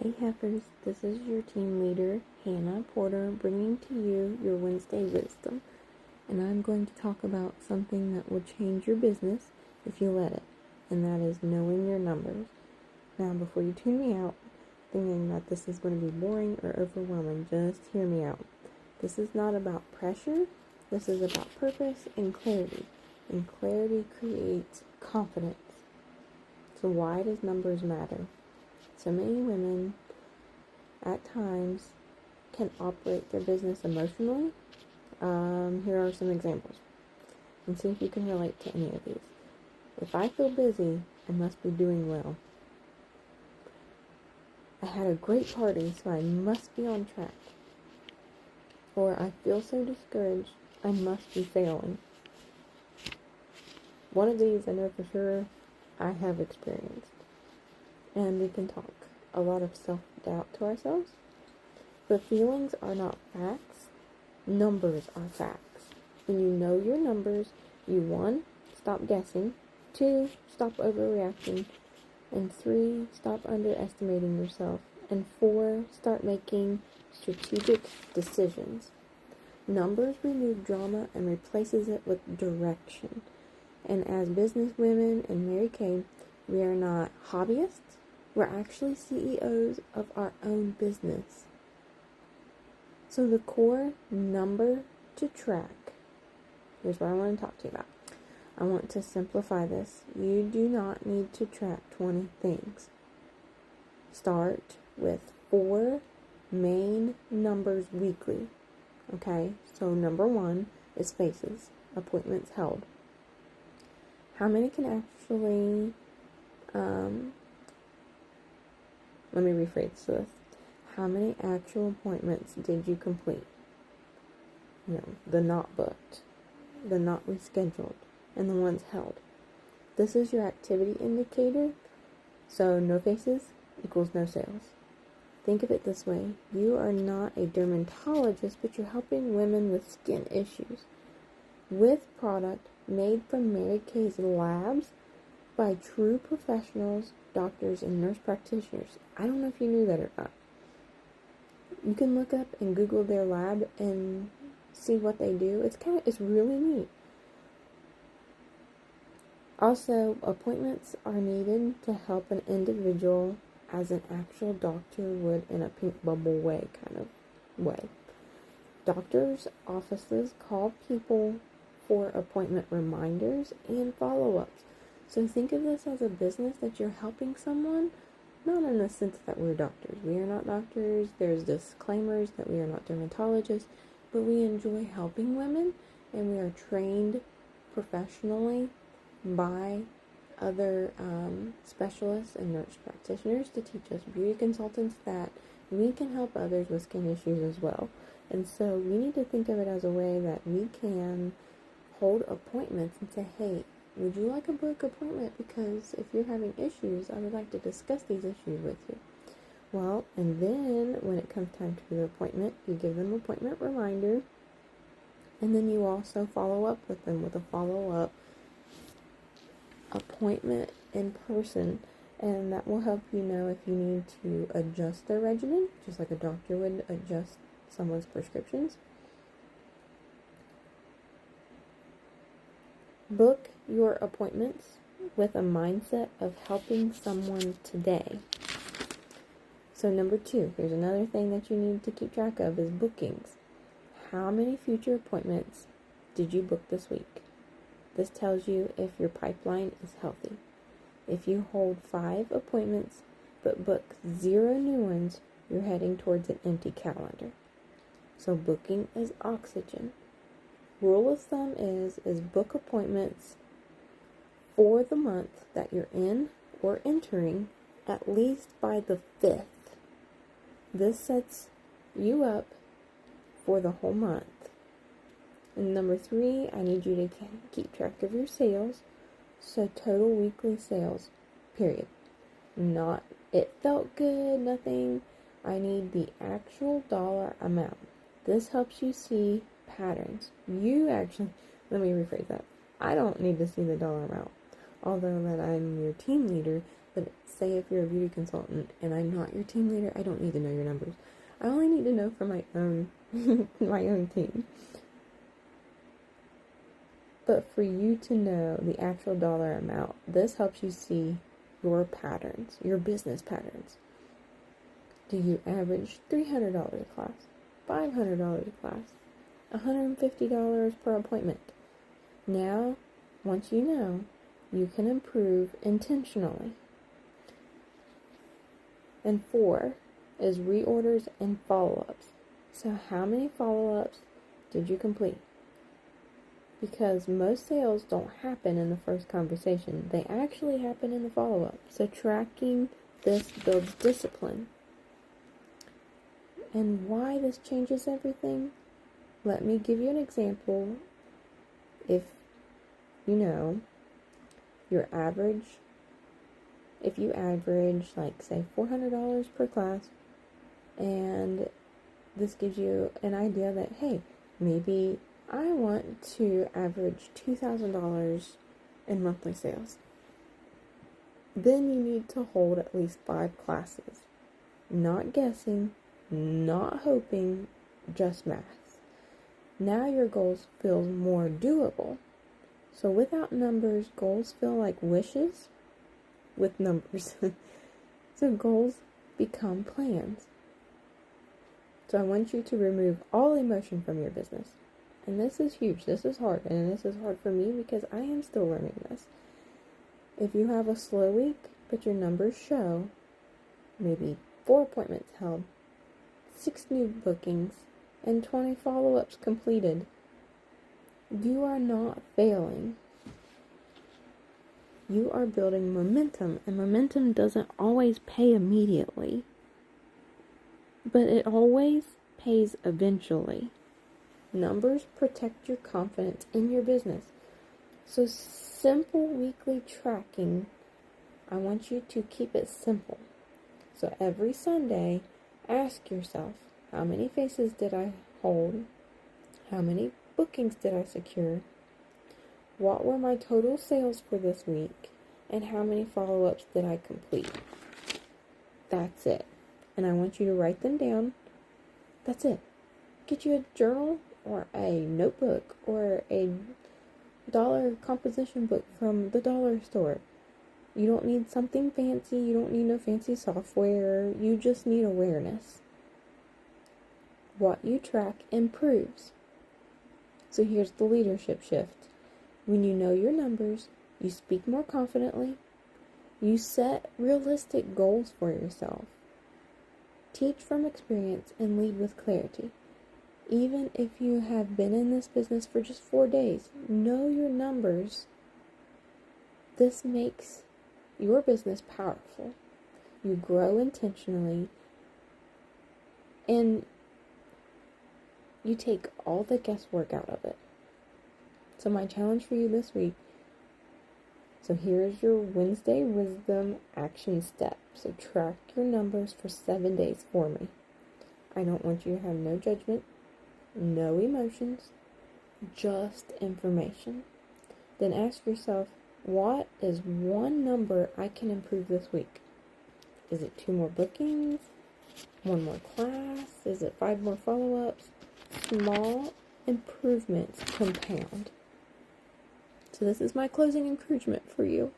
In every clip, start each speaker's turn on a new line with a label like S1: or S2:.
S1: Hey Heifers, this is your team leader, Hannah Porter, bringing to you your Wednesday wisdom. And I'm going to talk about something that will change your business if you let it, and that is knowing your numbers. Now, before you tune me out, thinking that this is going to be boring or overwhelming, just hear me out. This is not about pressure, this is about purpose and clarity. And clarity creates confidence. So why does numbers matter? So many women, at times, can operate their business emotionally. Here are some examples. And see if you can relate to any of these. If I feel busy, I must be doing well. I had a great party, so I must be on track. Or I feel so discouraged, I must be failing. One of these I know for sure I have experienced. And we can talk a lot of self-doubt to ourselves. But feelings are not facts. Numbers are facts. When you know your numbers, you 1, stop guessing. 2, stop overreacting. And 3, stop underestimating yourself. And 4, start making strategic decisions. Numbers remove drama and replaces it with direction. And as business women and Mary Kay, we are not hobbyists. We're actually CEOs of our own business. So the core number to track, here's what I want to talk to you about. I want to simplify this. You do not need to track 20 things. Start with 4 main numbers weekly. Okay, so number 1 is faces, appointments held. How many can actually, let me rephrase this. How many actual appointments did you complete? The not booked, the not rescheduled, and the ones held. This is your activity indicator. So no faces equals no sales. Think of it this way. You are not a dermatologist, but you're helping women with skin issues with product made from Mary Kay's labs by true professionals, doctors, and nurse practitioners. I don't know if you knew that or not. You can look up and Google their lab and see what they do. It's really neat. Also, appointments are needed to help an individual as an actual doctor would in a pink bubble way kind of way. Doctors' offices call people for appointment reminders and follow-ups. So think of this as a business that you're helping someone, not in the sense that we're doctors. We are not doctors. There's disclaimers that we are not dermatologists, but we enjoy helping women, and we are trained professionally by other specialists and nurse practitioners to teach us beauty consultants that we can help others with skin issues as well. And so we need to think of it as a way that we can hold appointments and say, hey, would you like a book appointment? Because if you're having issues, I would like to discuss these issues with you. Well, and then when it comes time to the appointment, you give them an appointment reminder, and then you also follow up with them with a follow-up appointment in person, and that will help you know if you need to adjust their regimen, just like a doctor would adjust someone's prescriptions. Book your appointments with a mindset of helping someone today. So number 2, here's another thing that you need to keep track of is bookings. How many future appointments did you book this week? This tells you if your pipeline is healthy. If you hold 5 appointments but book 0 new ones, you're heading towards an empty calendar. So booking is oxygen. Rule of thumb is book appointments for the month that you're in or entering at least by the 5th. This sets you up for the whole month. And number 3, I need you to keep track of your sales. So total weekly sales, period. Not, it felt good, nothing. I need the actual dollar amount. This helps you see patterns. Let me rephrase that. I don't need to see the dollar amount. Although that I'm your team leader, But say if you're a beauty consultant and I'm not your team leader, I don't need to know your numbers. I only need to know for my own my own team. But for you to know the actual dollar amount, this helps you see your patterns, your business patterns. Do you average $300 a class, $500 a class, $150 per appointment? Now, once you know, you can improve intentionally. And 4 is reorders and follow-ups. So how many follow-ups did you complete? Because most sales don't happen in the first conversation. They actually happen in the follow-up. So tracking this builds discipline. And why this changes everything? Let me give you an example. If you know your average, if you average like say $400 per class, and this gives you an idea that, hey, maybe I want to average $2,000 in monthly sales. Then you need to hold at least 5 classes. Not guessing, not hoping, just math. Now your goals feel more doable. So without numbers, goals feel like wishes with numbers. So goals become plans. So I want you to remove all emotion from your business. And this is huge. This is hard. And this is hard for me because I am still learning this. If you have a slow week, but your numbers show maybe 4 appointments held, 6 new bookings, and 20 follow-ups completed, you are not failing. You are building momentum. And momentum doesn't always pay immediately. But it always pays eventually. Numbers protect your confidence in your business. So simple weekly tracking, I want you to keep it simple. So every Sunday, ask yourself, how many faces did I hold? How many bookings did I secure? What were my total sales for this week? And how many follow-ups did I complete? That's it. And I want you to write them down. That's it. Get you a journal or a notebook or a dollar composition book from the dollar store. You don't need something fancy. You don't need no fancy software. You just need awareness. What you track improves. So here's the leadership shift. When you know your numbers, you speak more confidently. You set realistic goals for yourself. Teach from experience and lead with clarity. Even if you have been in this business for just 4 days, know your numbers. This makes your business powerful. You grow intentionally, and you take all the guesswork out of it. So my challenge for you this week, so here's your Wednesday Wisdom action step. So track your numbers for 7 days for me. I don't want you to have no judgment, no emotions, just information. Then ask yourself, what is one number I can improve this week? Is it 2 more bookings? 1 more class? Is it 5 more follow-ups? Small improvements compound. So this is my closing encouragement for you.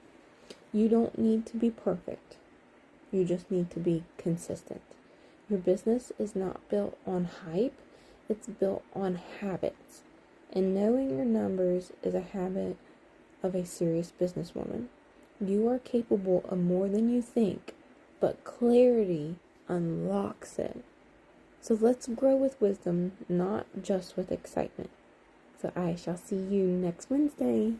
S1: You don't need to be perfect. You just need to be consistent. Your business is not built on hype. It's built on habits. And knowing your numbers is a habit of a serious businesswoman. You are capable of more than you think, but clarity unlocks it. So let's grow with wisdom, not just with excitement. So I shall see you next Wednesday.